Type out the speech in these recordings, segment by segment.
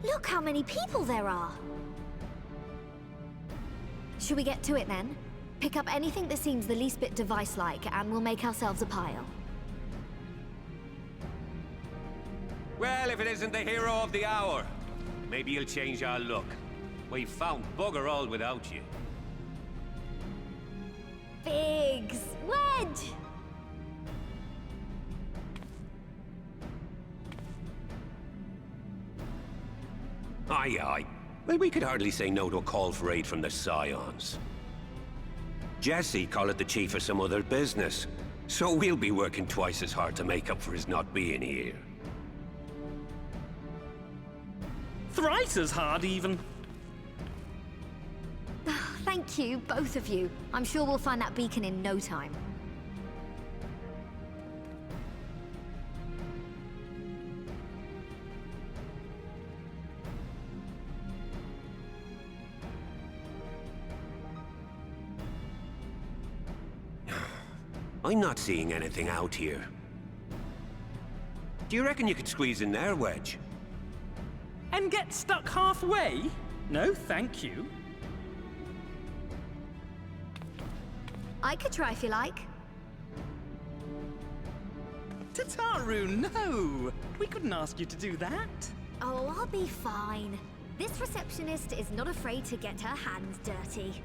Look how many people there are! Should we get to it then? Pick up anything that seems the least bit device-like, and we'll make ourselves a pile. Well, if it isn't the hero of the hour, maybe you'll change our look. We've found bugger all without you. Biggs! Wedge! Aye, aye. Well, we could hardly say no to a call for aid from the Scions. Jesse called it the chief of some other business, so we'll be working twice as hard to make up for his not being here. Thrice as hard, even. Thank you, both of you. I'm sure we'll find that beacon in no time. I'm not seeing anything out here. Do you reckon you could squeeze in there, Wedge? And get stuck halfway? No, thank you. I could try if you like. Tataru, no! We couldn't ask you to do that. Oh, I'll be fine. This receptionist is not afraid to get her hands dirty.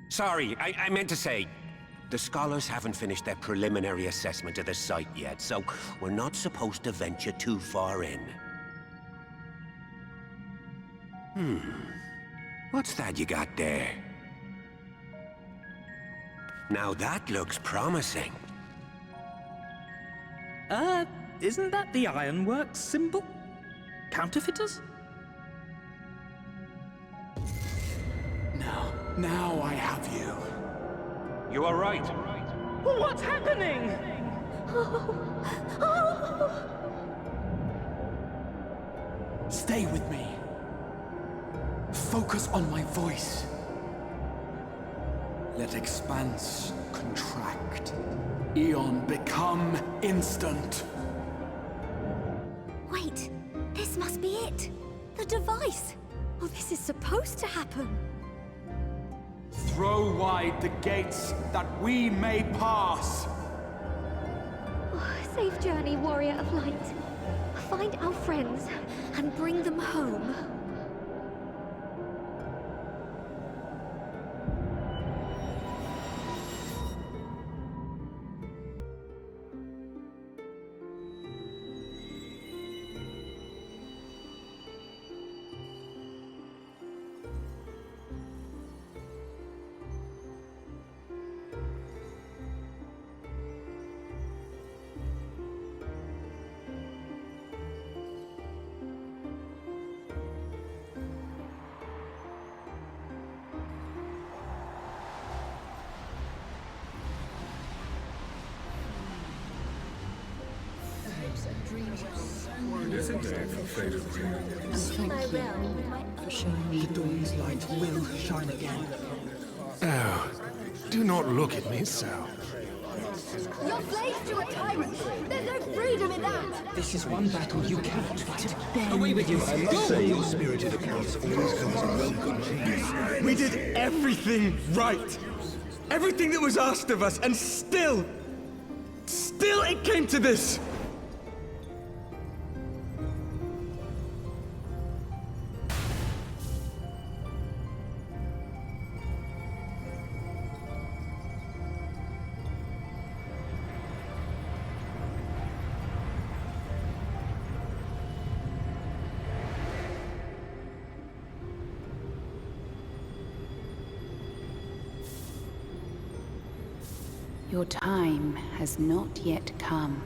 Sorry, I meant to say, the scholars haven't finished their preliminary assessment of the site yet, so we're not supposed to venture too far in. What's that you got there? Now that looks promising. Isn't that the Ironworks symbol? Counterfeiters? Now I have you. You are right. What's happening? Stay with me. Focus on my voice. Let expanse contract. Eon become instant. Wait, this must be it. The device. Oh, this is supposed to happen. Throw wide the gates that we may pass. Oh, safe journey, warrior of light. Find our friends and bring them home. Thank you for showing me the dawn's light will shine again. Oh, do not look at me so. You're slaves to a tyrant! There's no freedom in that! This is one battle you cannot fight. Away with you! I must say your spirited accounts always comes in welcome. We did everything right! Everything that was asked of us, and still it came to this! Your time has not yet come.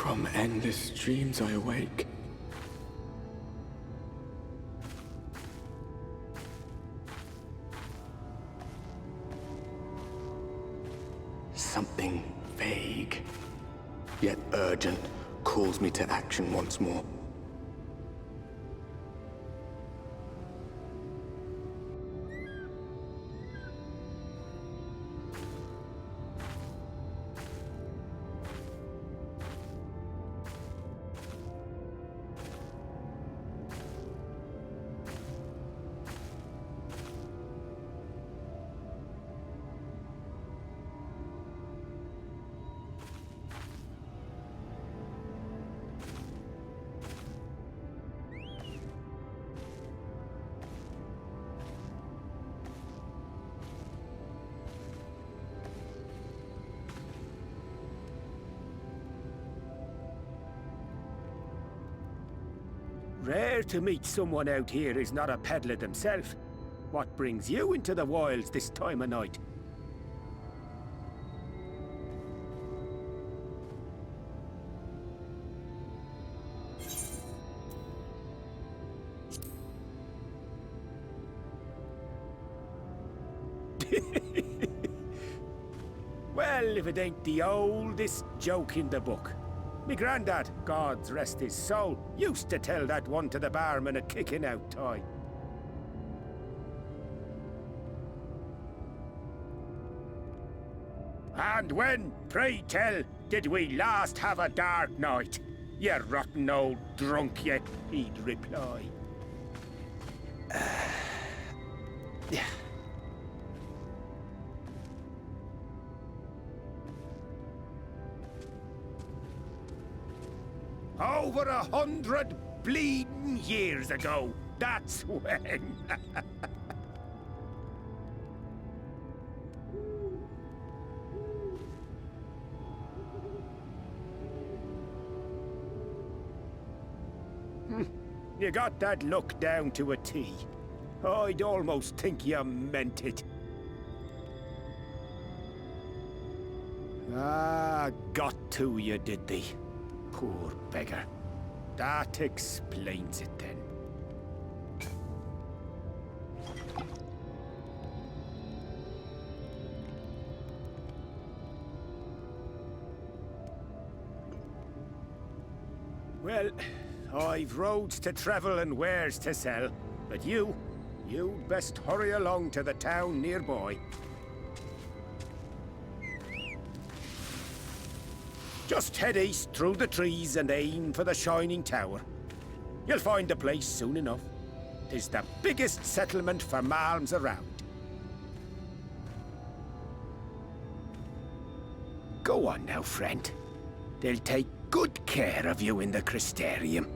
From endless dreams I awake. Something vague, yet urgent, calls me to action once more. Rare to meet someone out here who's not a peddler themselves. What brings you into the wilds this time of night? Well, if it ain't the oldest joke in the book. Me granddad, God's rest his soul, used to tell that one to the barman a kicking out time. And when, pray tell, did we last have a dark night? You rotten old drunk yet, he'd reply. Yeah. Over 100 bleeding years ago, that's when. You got that look down to a T. I'd almost think you meant it. Ah, got to you, did they? Poor beggar. That explains it then. Well, I've roads to travel and wares to sell, but you'd best hurry along to the town nearby. Just head east through the trees and aim for the Shining Tower. You'll find the place soon enough. 'Tis the biggest settlement for malms around. Go on now, friend. They'll take good care of you in the Crystarium.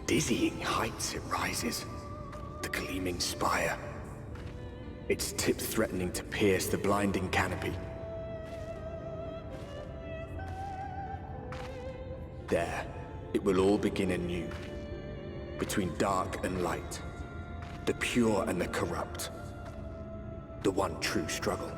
Dizzying heights it rises, the gleaming spire, its tip threatening to pierce the blinding canopy. There, it will all begin anew, between dark and light, the pure and the corrupt, the one true struggle.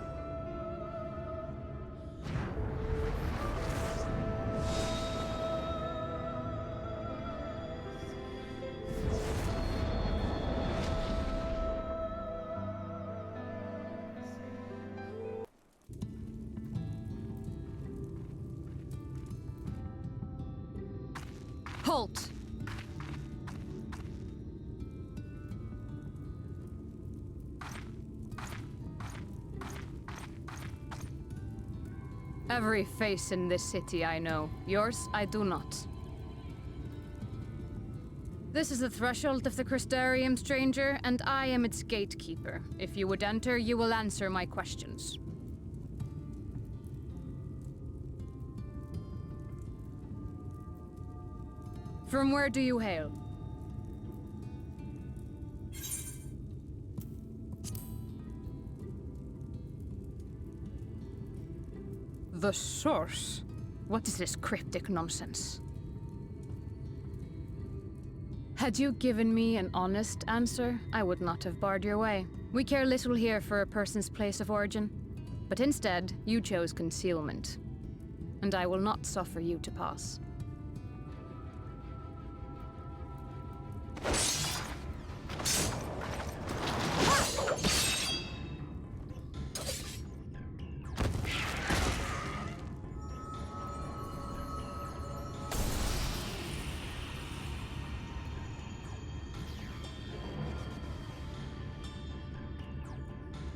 Halt! Every face in this city I know. Yours, I do not. This is the threshold of the Crystarium, stranger, and I am its gatekeeper. If you would enter, you will answer my questions. From where do you hail? The source? What is this cryptic nonsense? Had you given me an honest answer, I would not have barred your way. We care little here for a person's place of origin. But instead, you chose concealment. And I will not suffer you to pass.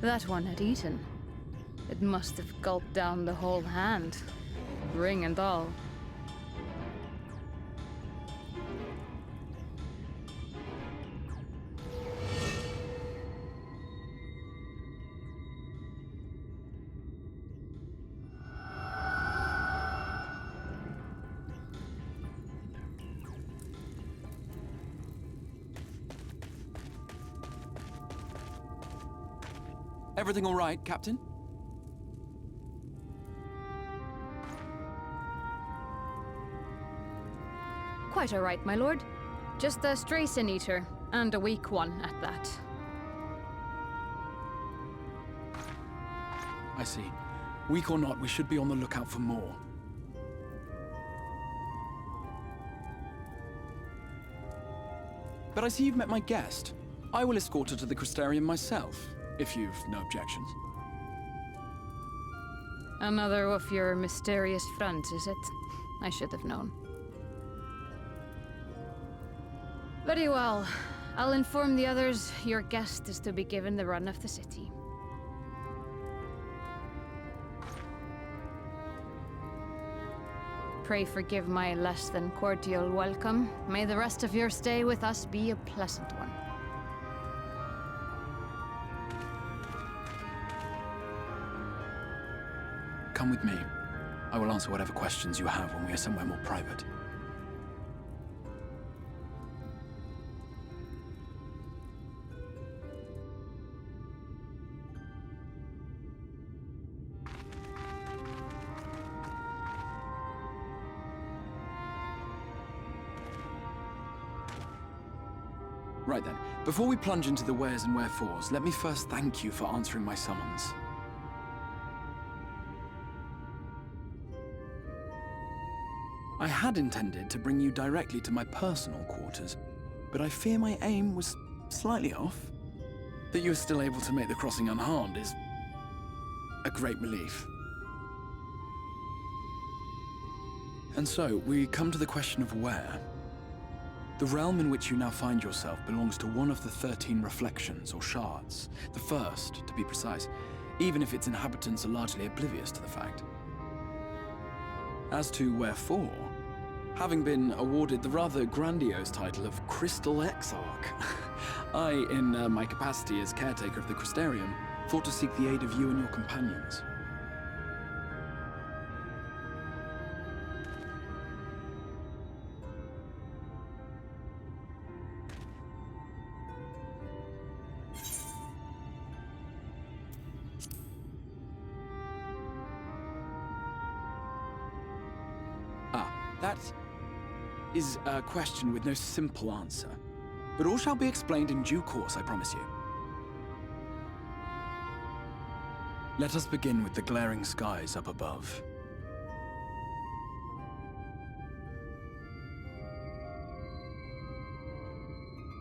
That one had eaten. It must have gulped down the whole hand, ring and all. Everything all right, Captain? Quite all right, my lord. Just a stray sin-eater, and a weak one at that. I see. Weak or not, we should be on the lookout for more. But I see you've met my guest. I will escort her to the Crystarium myself, if you've no objections. Another of your mysterious friends, is it? I should have known. Very well. I'll inform the others your guest is to be given the run of the city. Pray forgive my less than cordial welcome. May the rest of your stay with us be a pleasant one. Come with me. I will answer whatever questions you have when we are somewhere more private. Right then, before we plunge into the wheres and wherefores, let me first thank you for answering my summons. I had intended to bring you directly to my personal quarters, but I fear my aim was slightly off. That you are still able to make the crossing unharmed is a great relief. And so, we come to the question of where. The realm in which you now find yourself belongs to one of the 13 reflections, or shards. The first, to be precise, even if its inhabitants are largely oblivious to the fact. As to wherefore, having been awarded the rather grandiose title of Crystal Exarch, I, in my capacity as caretaker of the Crystarium, thought to seek the aid of you and your companions. That is a question with no simple answer. But all shall be explained in due course, I promise you. Let us begin with the glaring skies up above.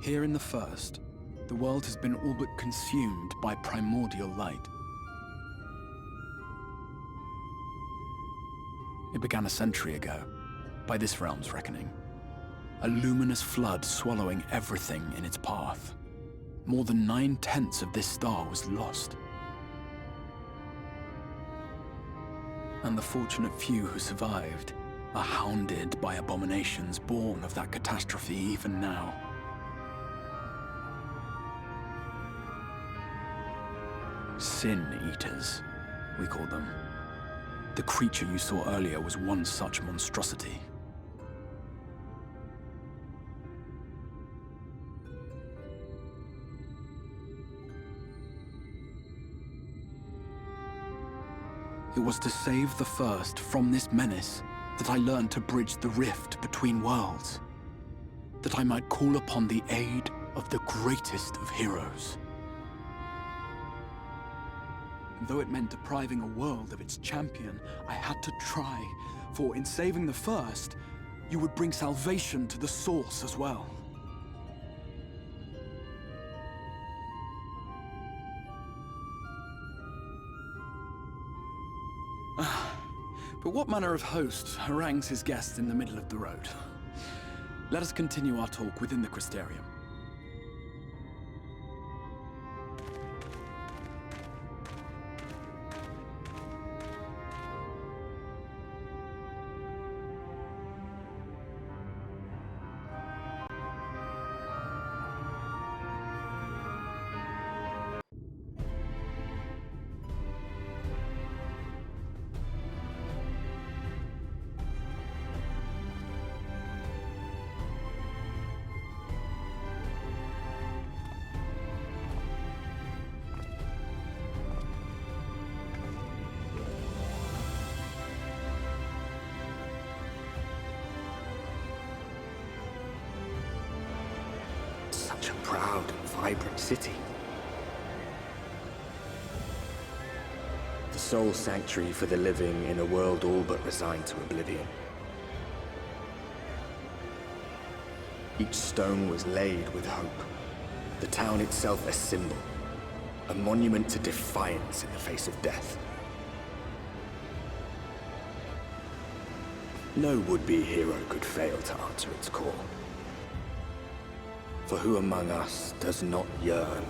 Here in the first, the world has been all but consumed by primordial light. It began a century ago, by this realm's reckoning. A luminous flood swallowing everything in its path. More than 9/10 of this star was lost. And the fortunate few who survived are hounded by abominations born of that catastrophe even now. Sin-eaters, we call them. The creature you saw earlier was one such monstrosity. It was to save the First from this menace that I learned to bridge the rift between worlds. That I might call upon the aid of the greatest of heroes. And though it meant depriving a world of its champion, I had to try, for in saving the First, you would bring salvation to the source as well. But what manner of host harangues his guests in the middle of the road? Let us continue our talk within the Crystarium. Such a proud and vibrant city. The sole sanctuary for the living in a world all but resigned to oblivion. Each stone was laid with hope. The town itself a symbol, a monument to defiance in the face of death. No would-be hero could fail to answer its call. For who among us does not yearn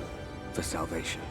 for salvation?